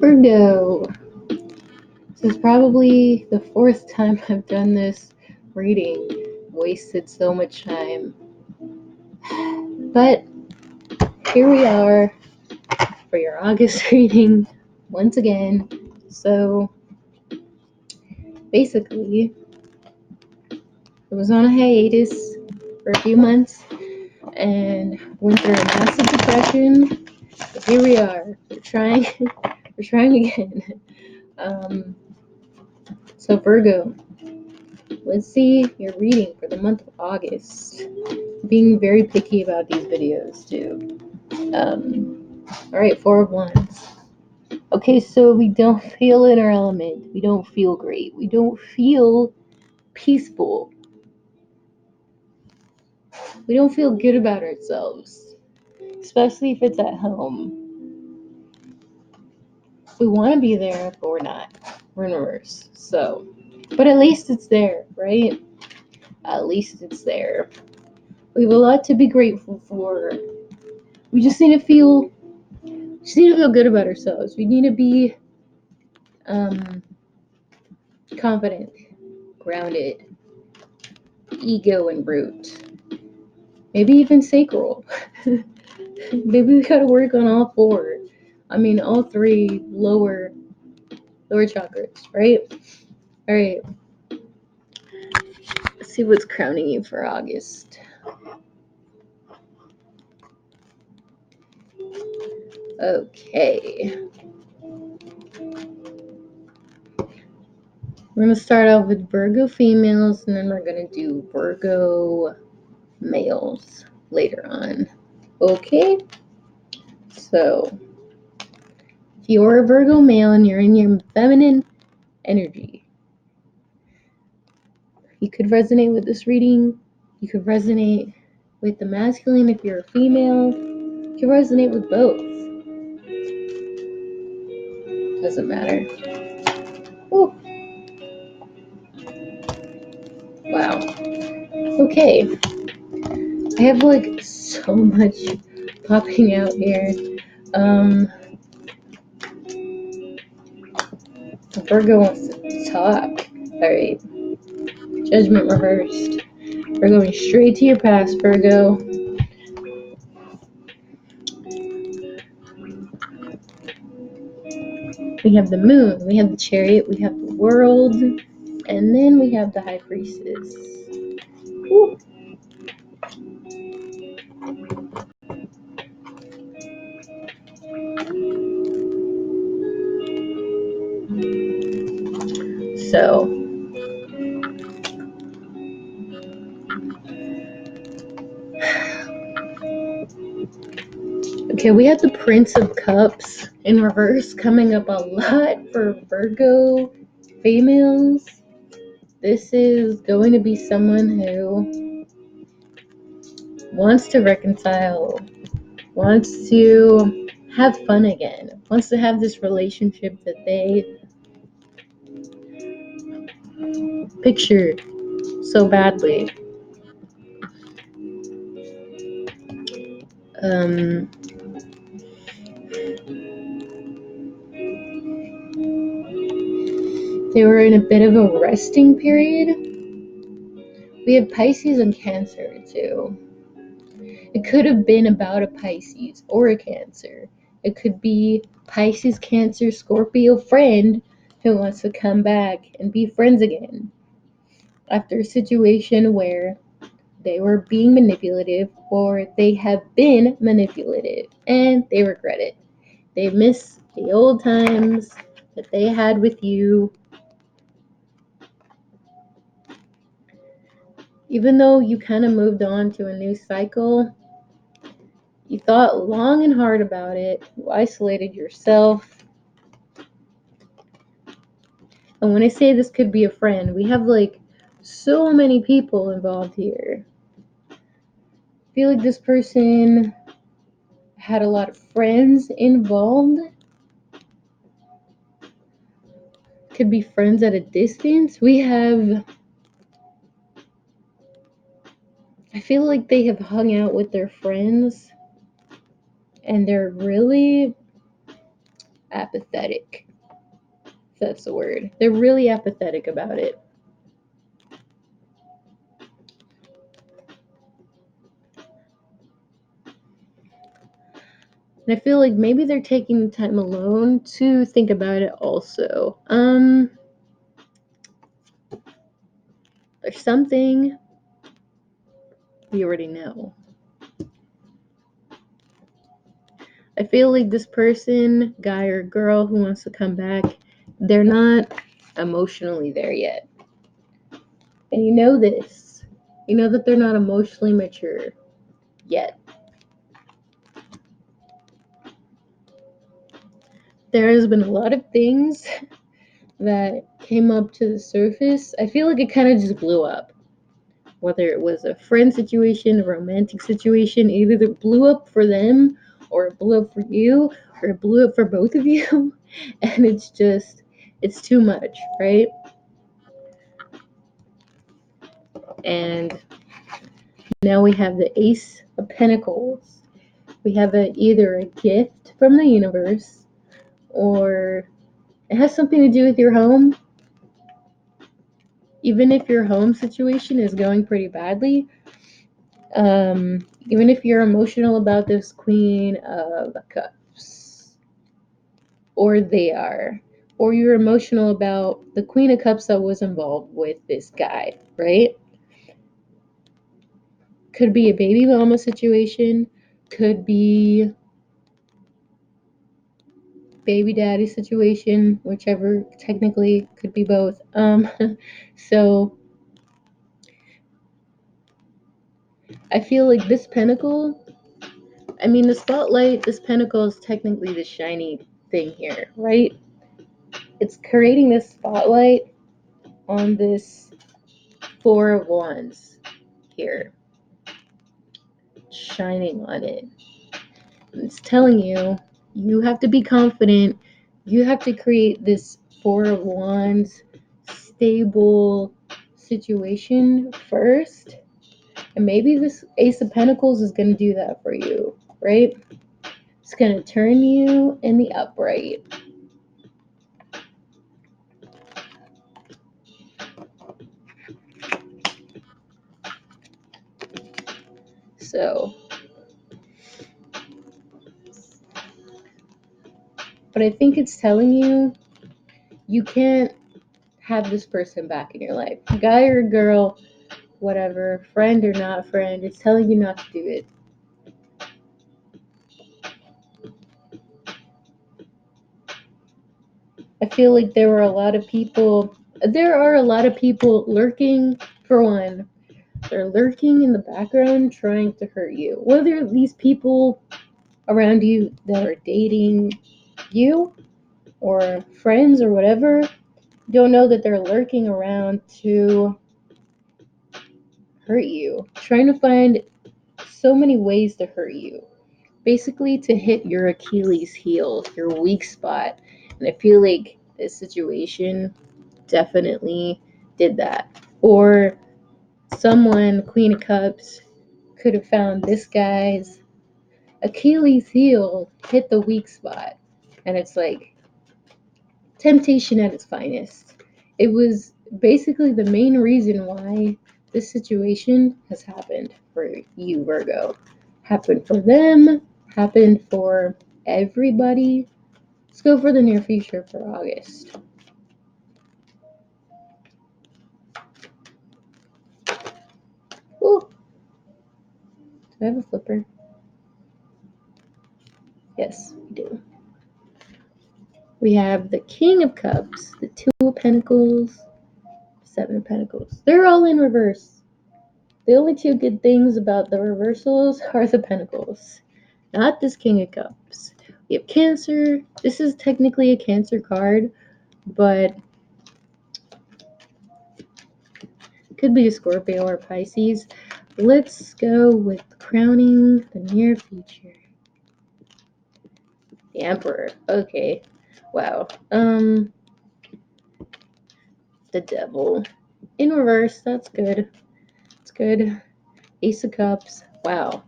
Virgo. This is probably the fourth time I've done this reading. Wasted so much time. But here we are for your August reading once again. So basically, it was on a hiatus for a few months and went through a massive depression. But here we are. We're trying again. So Virgo, let's see your reading for the month of August. Being very picky about these videos too. All right, Four of Wands. Okay, so we don't feel in our element. We don't feel great. We don't feel peaceful. We don't feel good about ourselves, especially if it's at home. We want to be there, but we're not. We're in reverse. So, but at least it's there, right? At least it's there. We have a lot to be grateful for. We just need to feel good about ourselves. We need to be confident, grounded, ego and root. Maybe even sacral. Maybe we gotta work on all four. I mean, all three lower chakras, right? All right. Let's see what's crowning you for August. Okay. We're going to start off with Virgo females, and then we're going to do Virgo males later on. Okay? So, if you're a Virgo male and you're in your feminine energy, you could resonate with this reading. You could resonate with the masculine if you're a female. You can resonate with both. Doesn't matter. Ooh. Wow. Okay. I have like so much popping out here. Virgo wants to talk. Alright. Judgment reversed. We're going straight to your past, Virgo. We have the moon, we have the chariot, we have the world, and then we have the high priestess. Woo. So, okay, we have the Prince of Cups in reverse coming up a lot for Virgo females. This is going to be someone who wants to reconcile, wants to have fun again, wants to have this relationship that they pictured so badly. They were in a bit of a resting period. We have Pisces and Cancer too. It could have been about a Pisces or a Cancer. It could be Pisces, Cancer, Scorpio friend who wants to come back and be friends again after a situation where they were being manipulative or they have been manipulative and they regret it. They miss the old times that they had with you. Even though you kind of moved on to a new cycle, you thought long and hard about it. You isolated yourself. And when I say this could be a friend, we have like so many people involved here. I feel like this person had a lot of friends involved. Could be friends at a distance. I feel like they have hung out with their friends and they're really apathetic. If that's the word. They're really apathetic about it. And I feel like maybe they're taking the time alone to think about it also. There's something we already know. I feel like this person, guy or girl who wants to come back, they're not emotionally there yet. And you know this. You know that they're not emotionally mature yet. There has been a lot of things that came up to the surface. I feel like it kind of just blew up. Whether it was a friend situation, a romantic situation, it either blew up for them or it blew up for you or it blew up for both of you. And it's too much, right? And now we have the Ace of Pentacles. We have either a gift from the universe or it has something to do with your home. Even if your home situation is going pretty badly, even if you're emotional about this Queen of Cups, or they are, or you're emotional about the Queen of Cups that was involved with this guy, right? Could be a baby mama situation, could be baby daddy situation, whichever, technically could be both. So I feel like this pentacle, I mean, the spotlight, this pentacle is technically the shiny thing here, right? It's creating this spotlight on this Four of Wands here, shining on it. It's telling you, you have to be confident. You have to create this Four of Wands stable situation first. And maybe this Ace of Pentacles is going to do that for you, right? It's going to turn you in the upright. So, but I think it's telling you you can't have this person back in your life. Guy or girl, whatever, friend or not friend, it's telling you not to do it. I feel like there are a lot of people lurking, for one. They're lurking in the background trying to hurt you. Whether these people around you that are dating you or friends or whatever, don't know that they're lurking around to hurt you, trying to find so many ways to hurt you. Basically, to hit your Achilles heel, your weak spot. And I feel like this situation definitely did that. Or someone, Queen of Cups, could have found this guy's Achilles heel, hit the weak spot. And it's like temptation at its finest. It was basically the main reason why this situation has happened for you, Virgo. Happened for them, happened for everybody. Let's go for the near future for August. Ooh. Do I have a flipper? Yes, we do. We have the King of Cups, the Two of Pentacles, Seven of Pentacles. They're all in reverse. The only two good things about the reversals are the Pentacles, not this King of Cups. We have Cancer. This is technically a Cancer card, but it could be a Scorpio or Pisces. Let's go with crowning the near future. The Emperor. Okay. Wow. The Devil. In reverse. That's good. It's good. Ace of Cups. Wow.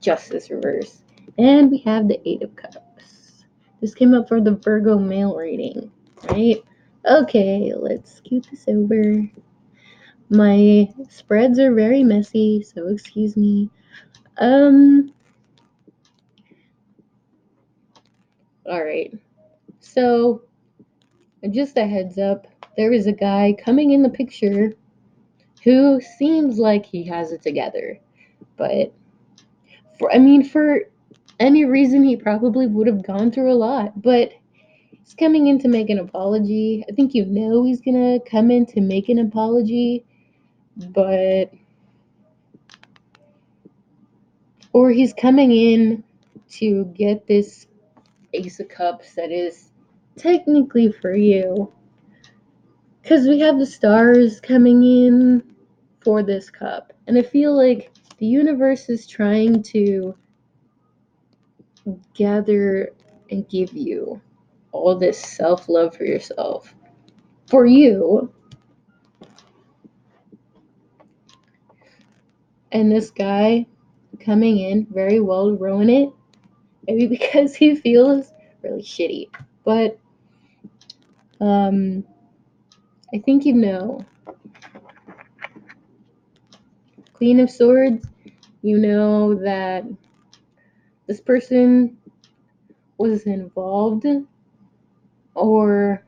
Justice reverse. And we have the Eight of Cups. This came up for the Virgo male reading, right? Okay, let's scoot this over. My spreads are very messy, so excuse me. Alright. So, just a heads up, there is a guy coming in the picture who seems like he has it together. But, for any reason, he probably would have gone through a lot. But he's coming in to make an apology. I think you know he's gonna come in to make an apology. But, or he's coming in to get this Ace of Cups that is technically for you. Because we have the stars coming in for this cup. And I feel like the universe is trying to gather and give you all this self-love for yourself. For you. And this guy coming in very well to ruin it. Maybe because he feels really shitty. But I think you know. Queen of Swords, you know that this person was involved, or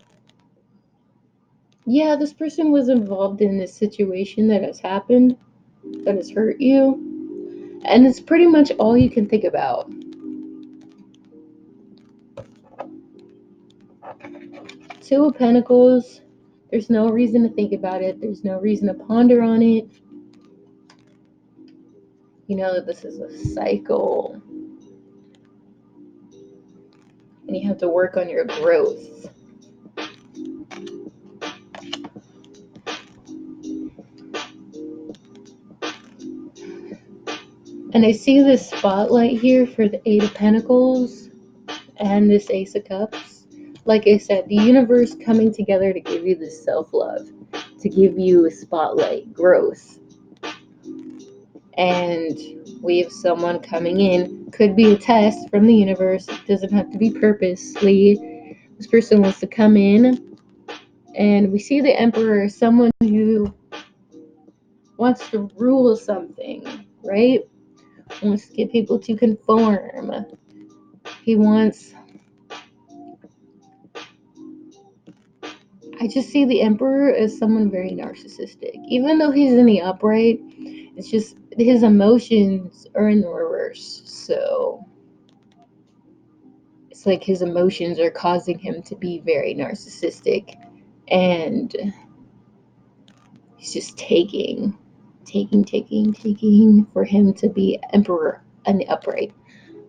yeah, this person was involved in this situation that has happened, that has hurt you, and it's pretty much all you can think about. Two of Pentacles, there's no reason to think about it, there's no reason to ponder on it. You know that this is a cycle, and you have to work on your growth. And I see this spotlight here for the Eight of Pentacles and this Ace of Cups. Like I said, the universe coming together to give you this self-love, to give you a spotlight, growth. And we have someone coming in, could be a test from the universe, it doesn't have to be purposely. This person wants to come in, and we see the Emperor as someone who wants to rule something, right? Wants to get people to conform. He wants... I just see the Emperor as someone very narcissistic. Even though he's in the upright, it's just his emotions are in the reverse. So it's like his emotions are causing him to be very narcissistic. And he's just taking for him to be Emperor in the upright.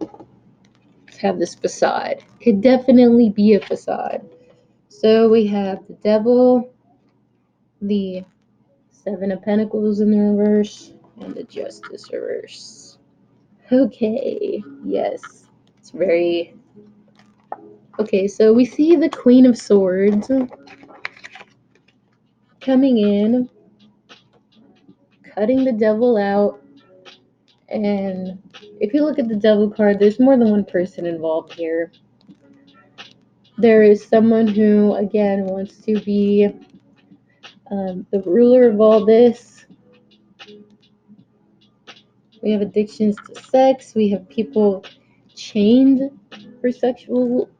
To have this facade. Could definitely be a facade. So we have the Devil, the Seven of Pentacles in the reverse, and the Justice reverse. Okay, yes. It's very... Okay, so we see the Queen of Swords coming in, cutting the Devil out, and if you look at the Devil card, there's more than one person involved here. There is someone who, again, wants to be the ruler of all this. We have addictions to sex. We have people chained for sexual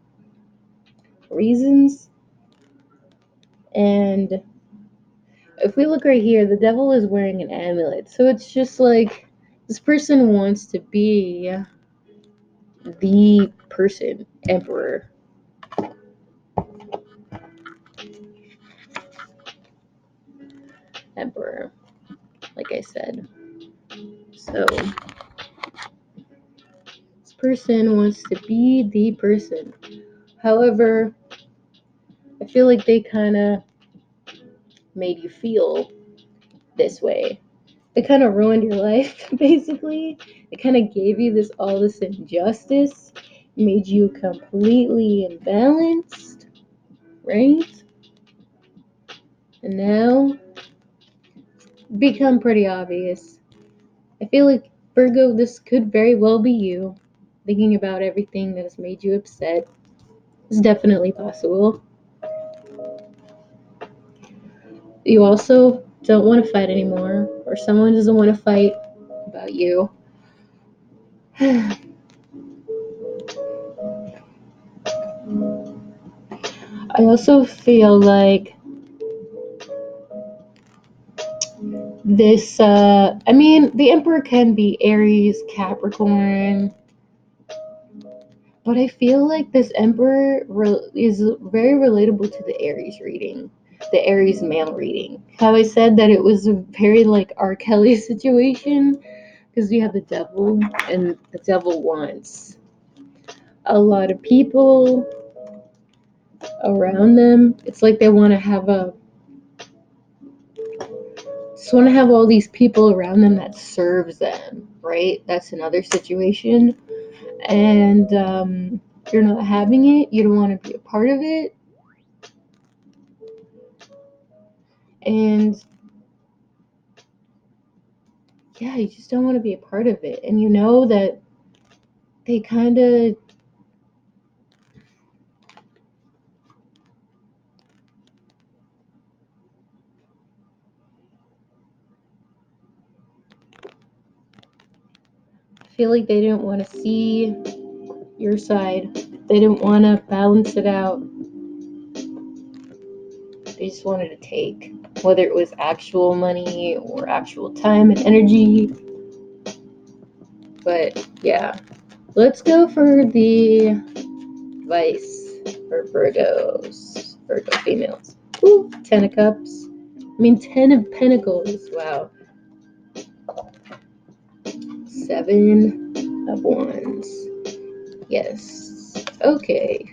reasons. And if we look right here, the Devil is wearing an amulet. So it's just like this person wants to be the person, Emperor. Emperor, like I said. So this person wants to be the person. However, I feel like they kind of made you feel this way. They kind of ruined your life, basically. It kind of gave you all this injustice, made you completely imbalanced, right? And now, become pretty obvious. I feel like, Virgo, this could very well be you, thinking about everything that has made you upset. It's definitely possible. You also don't want to fight anymore, or someone doesn't want to fight about you. I also feel like this, I mean, the Emperor can be Aries, Capricorn, but I feel like this Emperor is very relatable to the Aries reading, the Aries male reading. How I said that it was a very like R. Kelly situation, because you have the devil, and the devil wants a lot of people around them. It's like they want to have just want to have all these people around them that serves them, right? That's another situation. And you're not having it. You don't want to be a part of it. And yeah, you just don't want to be a part of it. And you know that they kind of, feel like they didn't want to see your side. They didn't want to balance it out. They just wanted to take, whether it was actual money or actual time and energy. But yeah, let's go for the advice for Virgo females. Ooh, 10 of Cups. I mean, 10 of Pentacles. Wow. 7 of Wands. Yes. Okay.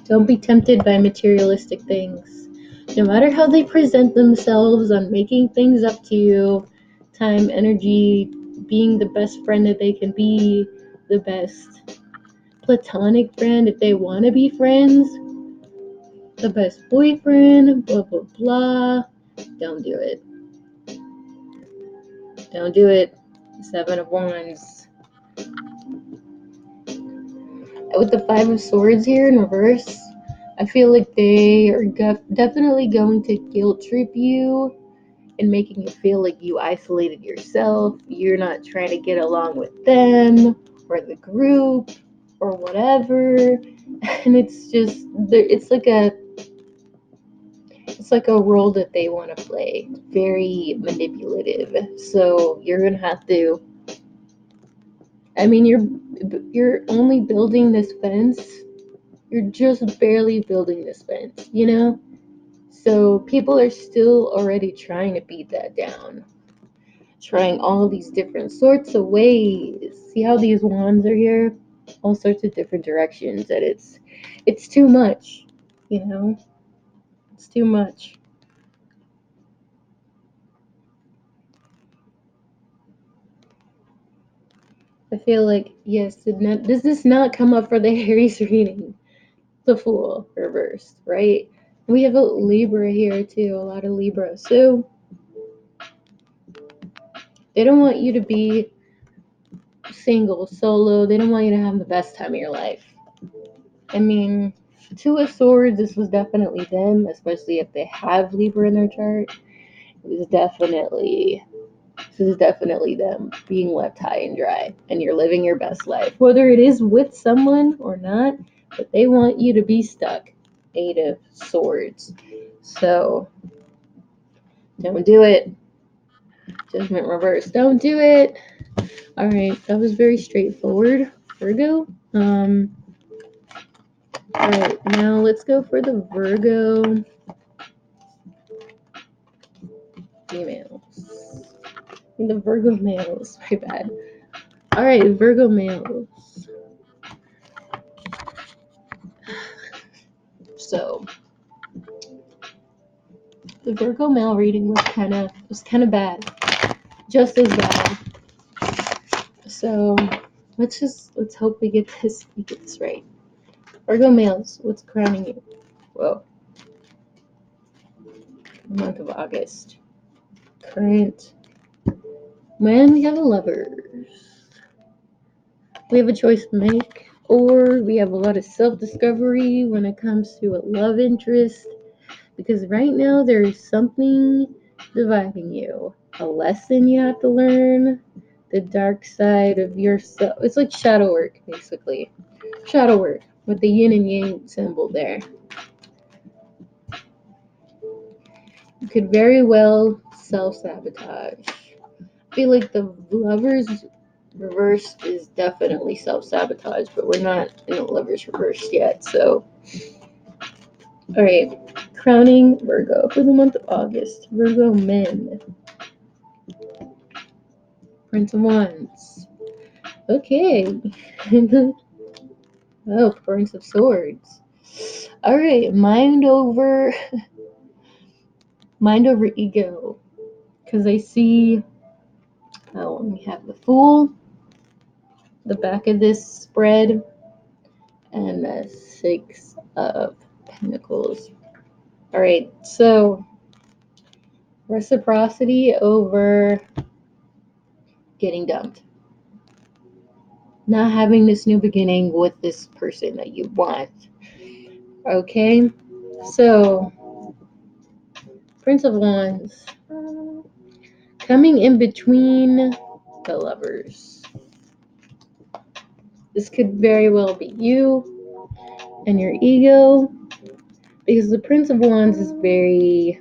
Don't be tempted by materialistic things. No matter how they present themselves on making things up to you, time, energy, being the best friend that they can be, the best platonic friend if they want to be friends, the best boyfriend, blah, blah, blah. Don't do it. Don't do it. 7 of Wands. With the 5 of Swords here in reverse, I feel like they are definitely going to guilt trip you and making you feel like you isolated yourself. You're not trying to get along with them or the group or whatever. And it's just, it's like a role that they want to play. Very manipulative. So you're going to have to, I mean, you're only building this fence. You're just barely building this fence, you know? So people are still already trying to beat that down. Trying all these different sorts of ways. See how these wands are here? All sorts of different directions, and it's too much, you know? It's too much. I feel like, yes, does this not come up for the Aries reading? The Fool reversed, right? We have a Libra here too, a lot of Libra. So they don't want you to be single, solo. They don't want you to have the best time of your life. I mean, 2 of Swords, this was definitely them, especially if they have Libra in their chart. This is definitely them being left high and dry, and you're living your best life, whether it is with someone or not, but they want you to be stuck. 8 of Swords. So, don't do it. Judgment reverse. Don't do it. All right, that was very straightforward, Virgo. All right, now let's go for the Virgo females. The Virgo males, my bad. All right, Virgo males. So the Virgo male reading was kind of bad, just as bad. So let's hope we get this right. Virgo males, what's crowning you? Whoa, month of August. Current. Man, we have a Lovers. We have a choice to make, or we have a lot of self-discovery when it comes to a love interest, because right now there is something dividing you, a lesson you have to learn, the dark side of yourself. It's like shadow work, basically. Shadow work with the yin and yang symbol there. You could very well self-sabotage. I feel like the lovers reversed is definitely self-sabotage, but we're not in the lovers reversed yet, so. Alright, crowning Virgo for the month of August. Virgo men. Prince of Wands. Okay. Oh, Prince of Swords. Alright, mind over ego. Because I see, we have the Fool, the back of this spread, and the Six of Pentacles. Alright, so reciprocity over getting dumped. Not having this new beginning with this person that you want. Okay? So, Prince of Wands. Coming in between the lovers. This could very well be you and your ego, because the Prince of Wands is very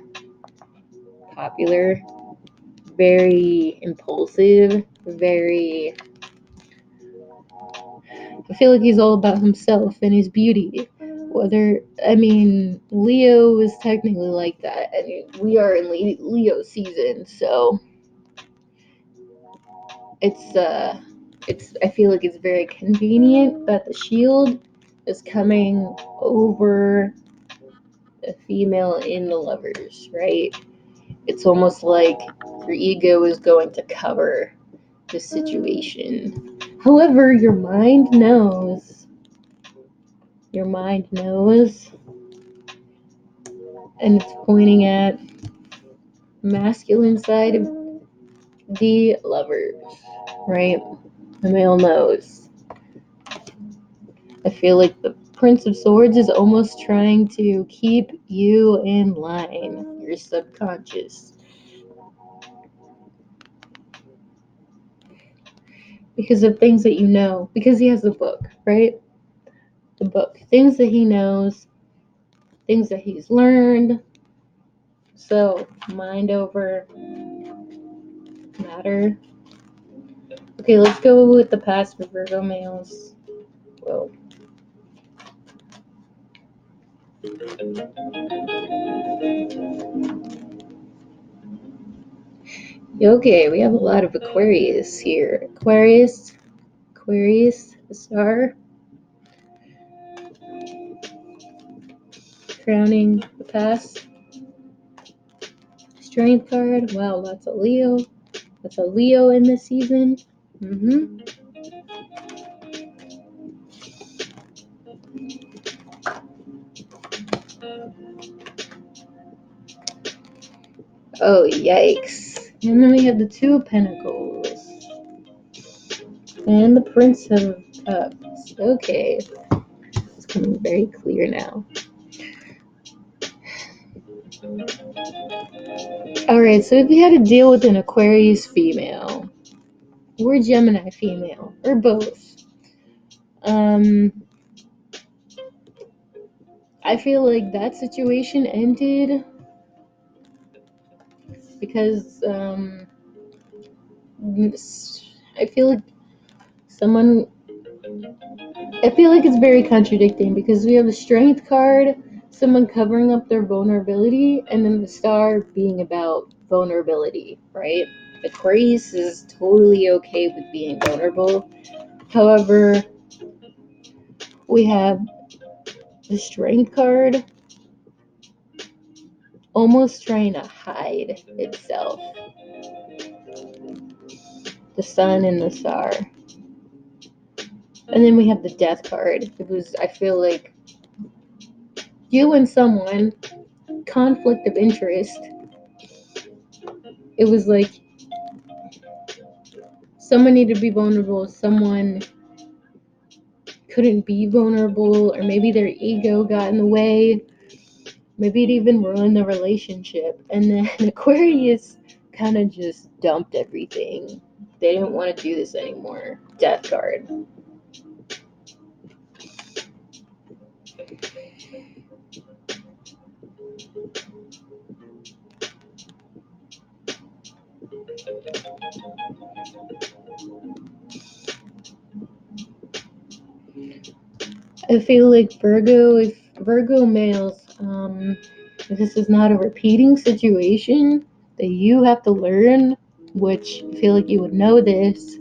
popular, very impulsive, very. I feel like he's all about himself and his beauty. Leo is technically like that, and we are in Leo season, so it's I feel like it's very convenient that the shield is coming over the female in the lovers, right? It's almost like your ego is going to cover the situation. However, your mind knows, and it's pointing at masculine side of the lovers, right? The male knows. I feel like the Prince of Swords is almost trying to keep you in line, your subconscious. Because of things that you know. Because he has the book, right? The book. Things that he knows, things that he's learned. So, mind over matter. Okay, let's go with the past for Virgo males. Whoa. Okay, we have a lot of Aquarius here. Aquarius, the star. Crowning the past. Strength card. Wow, lots of Leo. That's a Leo in this season. Oh, yikes. And then we have the Two of Pentacles. And the Prince of Cups. Okay. It's coming very clear now. Alright, so if you had to deal with an Aquarius female, or Gemini female, or both, I feel like that situation ended because I feel like it's very contradicting, because we have the Strength card, someone covering up their vulnerability, and then the Star being about vulnerability, right? Aquarius is totally okay with being vulnerable. However, we have the Strength card almost trying to hide itself. The Sun and the Star. And then we have the Death card. I feel like you and someone, conflict of interest. It was like someone needed to be vulnerable, someone couldn't be vulnerable, or maybe their ego got in the way. Maybe it even ruined the relationship. And then Aquarius kind of just dumped everything. They didn't want to do this anymore. Death card. I feel like Virgo males, if this is not a repeating situation that you have to learn, which I feel like you would know this.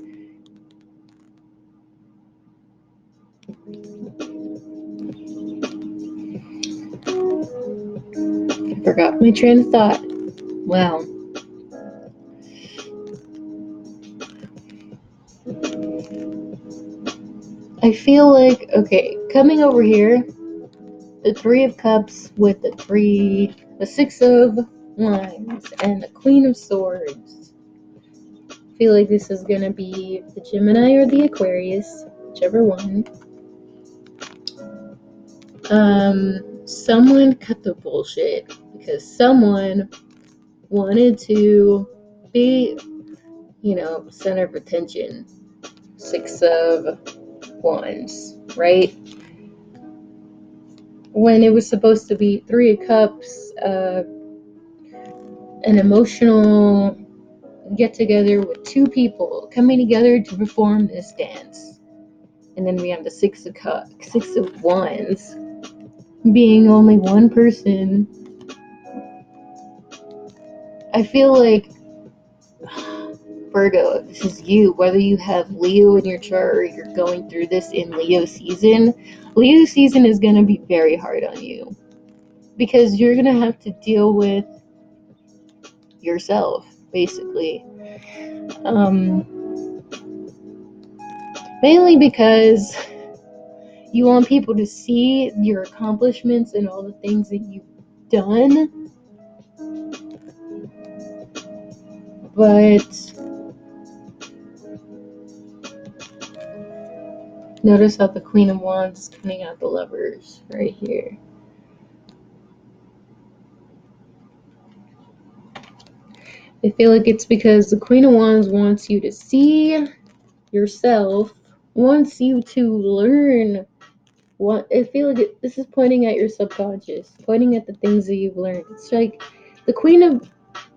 I forgot my train of thought. Wow. I feel like, okay, coming over here, the Three of Cups with the Six of Wands, and the Queen of Swords. I feel like this is gonna be the Gemini or the Aquarius, whichever one. Someone cut the bullshit because someone wanted to be, center of attention. Six of Wands, right? When it was supposed to be Three of Cups, an emotional get together with two people coming together to perform this dance. And then we have the Six of Wands being only one person. I feel like, Virgo, this is you, whether you have Leo in your chart or you're going through this in Leo season is going to be very hard on you because you're going to have to deal with yourself, basically. Mainly because you want people to see your accomplishments and all the things that you've done, but notice how the Queen of Wands is coming out the Lovers right here. I feel like it's because the Queen of Wands wants you to see yourself, wants you to learn. I feel like this is pointing at your subconscious, pointing at the things that you've learned. It's like the Queen of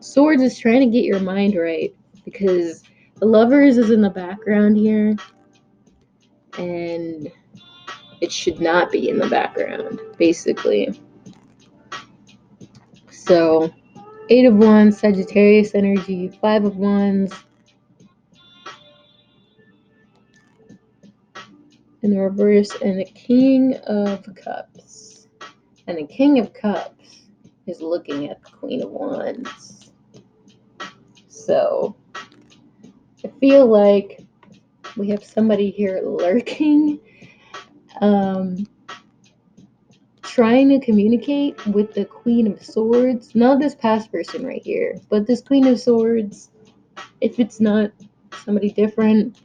Swords is trying to get your mind right because the Lovers is in the background here, and it should not be in the background, basically. So, Eight of Wands, Sagittarius energy, Five of Wands, in the reverse, and the King of Cups. And the King of Cups is looking at the Queen of Wands. So, I feel like we have somebody here lurking, trying to communicate with the Queen of Swords. Not this past person right here, but this Queen of Swords. If it's not somebody different,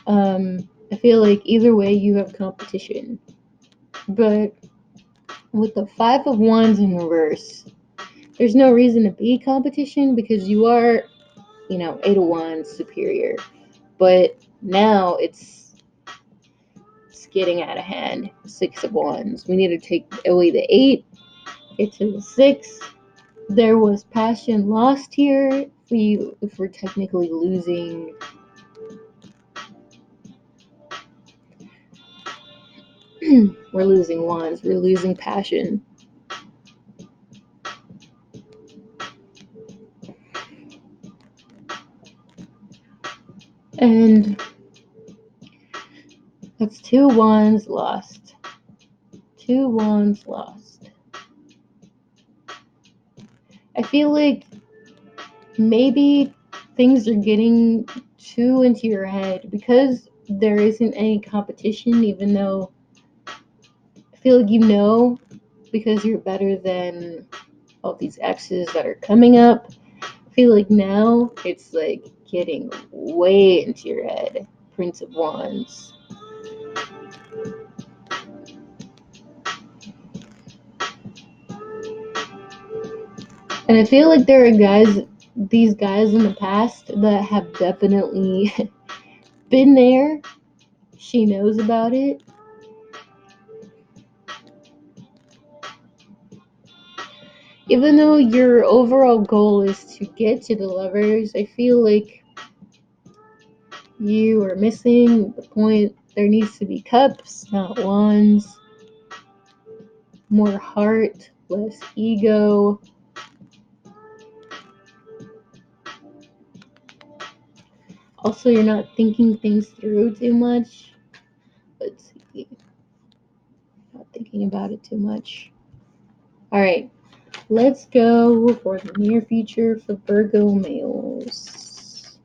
I feel like either way you have competition. But with the Five of Wands in reverse, there's no reason to be competition because you are, Eight of Wands superior. But now it's getting out of hand. Six of Wands. We need to take away the 8, get to the 6. There was passion lost here. If we're technically losing, we're losing wands. We're losing passion. And that's 2 wands lost. 2 wands lost. I feel like maybe things are getting too into your head because there isn't any competition, even though I feel like because you're better than all these exes that are coming up. I feel like now it's like getting way into your head. Prince of Wands. And I feel like there are these guys in the past that have definitely been there. She knows about it. Even though your overall goal is to get to the Lovers, I feel like you are missing the point. There needs to be cups, not wands. More heart, less ego. Also, you're not thinking things through too much. Let's see. Not thinking about it too much. Alright, let's go for the near future for Virgo males.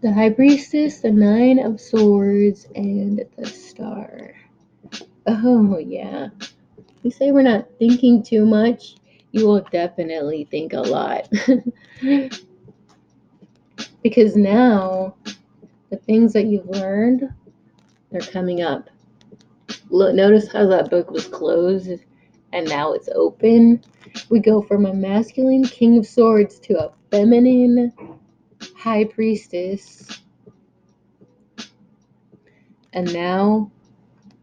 The High Priestess, the Nine of Swords, and the Star. Oh, yeah. We say we're not thinking too much. You will definitely think a lot. Because now, the things that you've learned, they're coming up. Look, notice how that book was closed and now it's open. We go from a masculine King of Swords to a feminine High Priestess. And now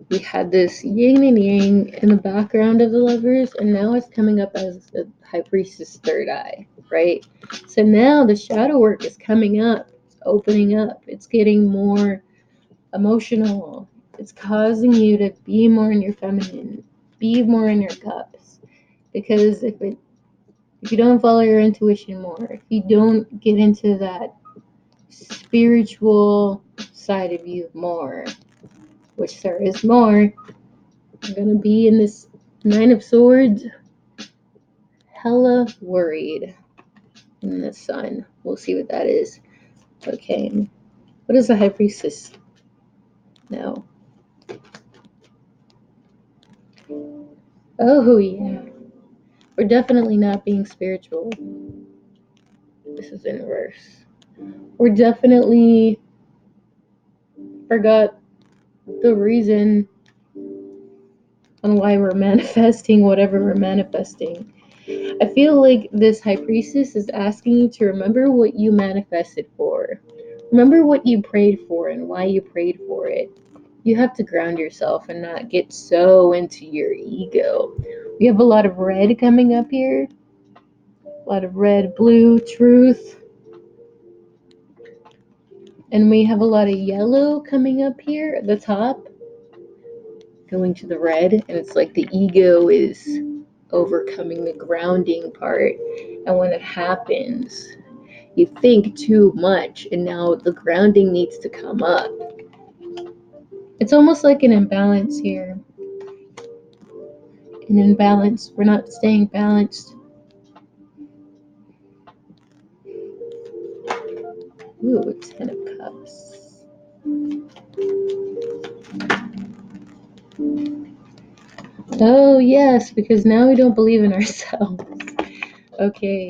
we had this yin and yang in the background of the Lovers, and now it's coming up as the High Priestess third eye, right? So now the shadow work is coming up, it's opening up, it's getting more emotional. It's causing you to be more in your feminine, be more in your cups. Because if you don't follow your intuition more, if you don't get into that spiritual side of you more, which there is more, you're gonna be in this Nine of Swords, hella worried in the sun. We'll see what that is. Okay, what is the High Priestess? No. Oh yeah, we're definitely not being spiritual. This is in reverse. We're definitely forgot the reason on why we're manifesting whatever we're manifesting. I feel like this High Priestess is asking you to remember what you manifested for. Remember what you prayed for and why you prayed for it. You have to ground yourself and not get so into your ego. We have a lot of red coming up here. A lot of red, blue, truth. And we have a lot of yellow coming up here at the top. Going to the red. And it's like the ego is overcoming the grounding part. And when it happens, you think too much, and now the grounding needs to come up. It's almost like an imbalance here. An imbalance. We're not staying balanced. Ooh, 10 of Cups. Oh, yes, because now we don't believe in ourselves. Okay.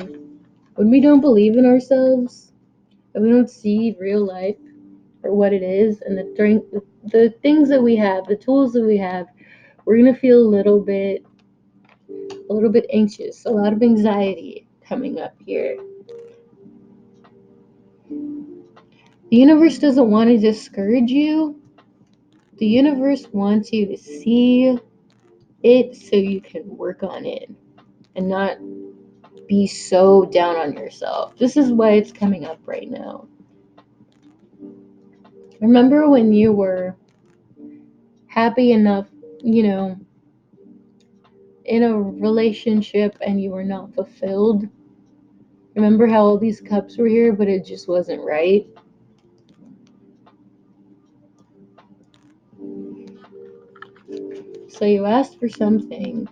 When we don't believe in ourselves, and we don't see real life for what it is, and the things that we have, the tools that we have, we're going to feel a little bit anxious, a lot of anxiety coming up here. The universe doesn't want to discourage you. The universe wants you to see it so you can work on it and not be so down on yourself. This is why it's coming up right now. Remember when you were happy enough, in a relationship and you were not fulfilled? Remember how all these cups were here, but it just wasn't right? So you asked for something.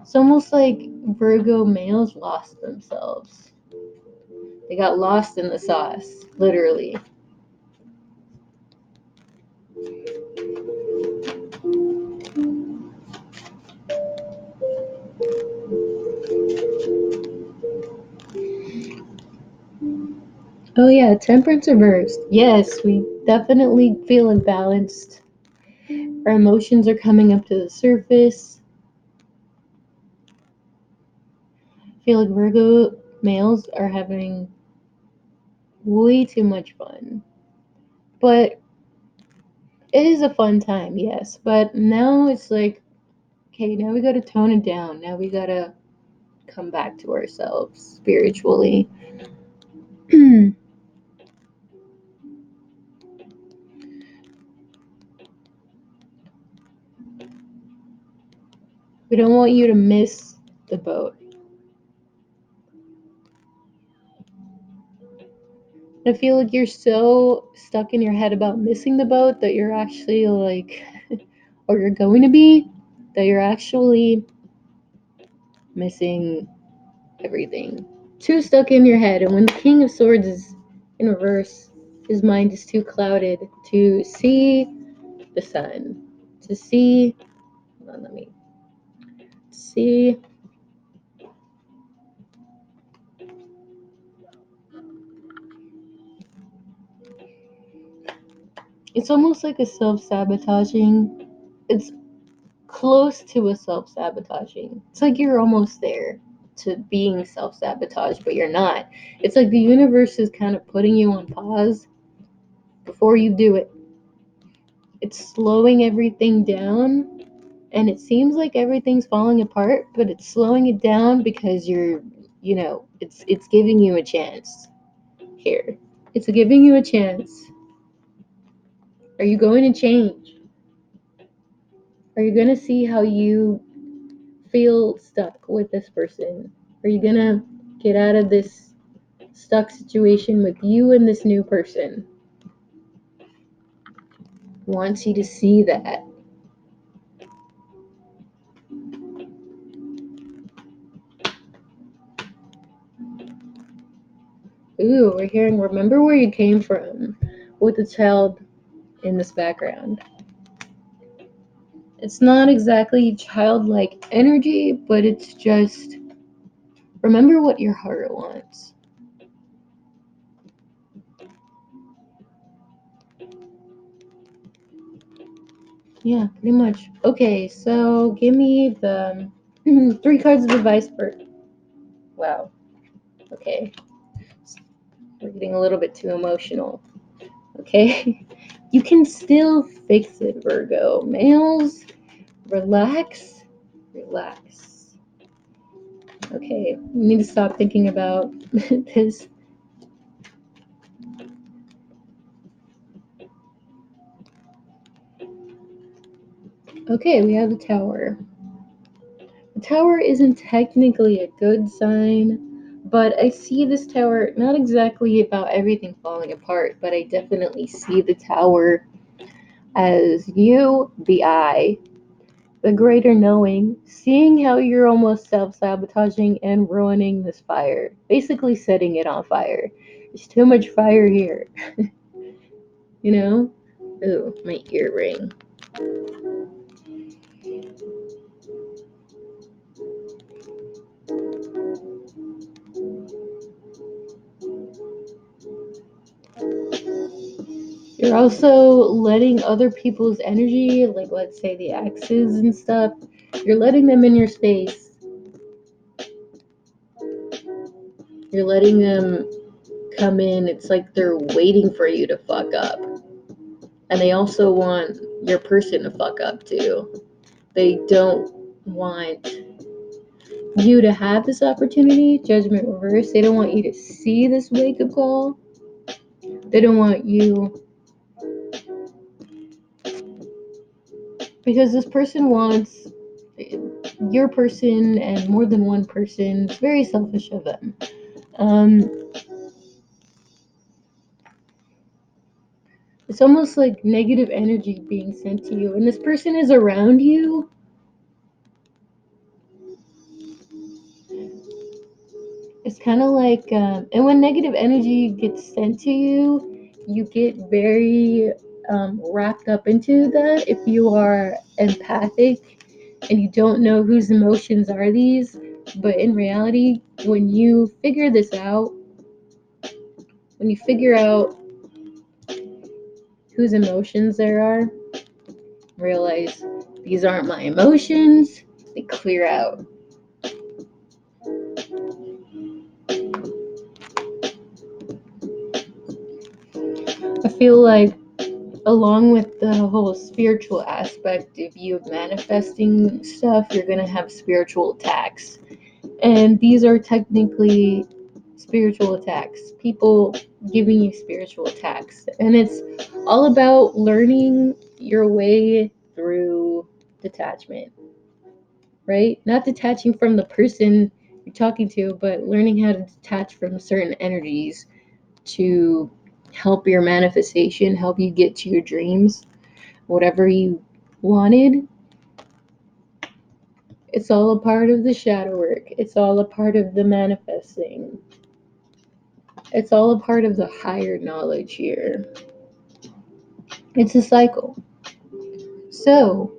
It's almost like Virgo males lost themselves. They got lost in the sauce, literally. Oh yeah, temperance reversed. Yes, we definitely feel imbalanced. Our emotions are coming up to the surface. I feel like Virgo males are having way too much fun. But it is a fun time, yes. But now it's like, okay, now we gotta tone it down. Now we gotta come back to ourselves spiritually. We don't want you to miss the boat. I feel like you're so stuck in your head about missing the boat that you're actually like, or you're going to be, that you're actually missing everything. Too stuck in your head. And when the King of Swords is in reverse, his mind is too clouded to see the sun, to see, hold on, let me see. It's almost like a self-sabotaging. It's close to a self-sabotaging. It's like you're almost there to being self-sabotaged, but you're not. It's like the universe is kind of putting you on pause before you do it. It's slowing everything down, and it seems like everything's falling apart, but it's slowing it down because it's giving you a chance here. It's giving you a chance. Are you going to change? Are you going to see how you feel stuck with this person? Are you going to get out of this stuck situation with you and this new person? Wants you to see that. Ooh, we're hearing remember where you came from with the child in this background. It's not exactly childlike energy, but it's just remember what your heart wants. Yeah, pretty much. Okay, so give me the 3 cards of advice for. Wow. Okay, we're getting a little bit too emotional. Okay, you can still fix it, Virgo. Males, relax, relax. Okay, you need to stop thinking about this. Okay, we have the tower. The tower isn't technically a good sign, but I see this tower not exactly about everything falling apart, but I definitely see the tower as you, the I, the greater knowing, seeing how you're almost self sabotaging and ruining this fire, basically setting it on fire. There's too much fire here, you know? Ooh, my earring. You're also letting other people's energy, like let's say the exes and stuff, you're letting them in your space. You're letting them come in. It's like they're waiting for you to fuck up. And they also want your person to fuck up too. They don't want you to have this opportunity, judgment reverse. They don't want you to see this wake up call. They don't want you, because this person wants your person and more than one person. It's very selfish of them. Um, it's almost like negative energy being sent to you, and this person is around you. It's kind of like, and when negative energy gets sent to you, you get very wrapped up into that. If you are empathic and you don't know whose emotions are these, but in reality, when you figure this out, when you figure out whose emotions there are, realize these aren't my emotions, they clear out. I feel like along with the whole spiritual aspect of you manifesting stuff, you're going to have spiritual attacks. And these are technically spiritual attacks. People giving you spiritual attacks. And it's all about learning your way through detachment, right? Not detaching from the person you're talking to, but learning how to detach from certain energies to help your manifestation, help you get to your dreams, whatever you wanted. It's all a part of the shadow work. It's all a part of the manifesting. It's all a part of the higher knowledge here. It's a cycle. So,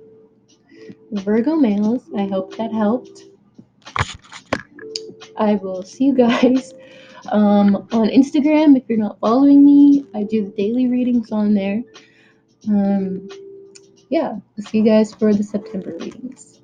Virgo males, I hope that helped. I will see you guys on Instagram. If you're not following me, I do the daily readings on there. Yeah, I'll see you guys for the September readings.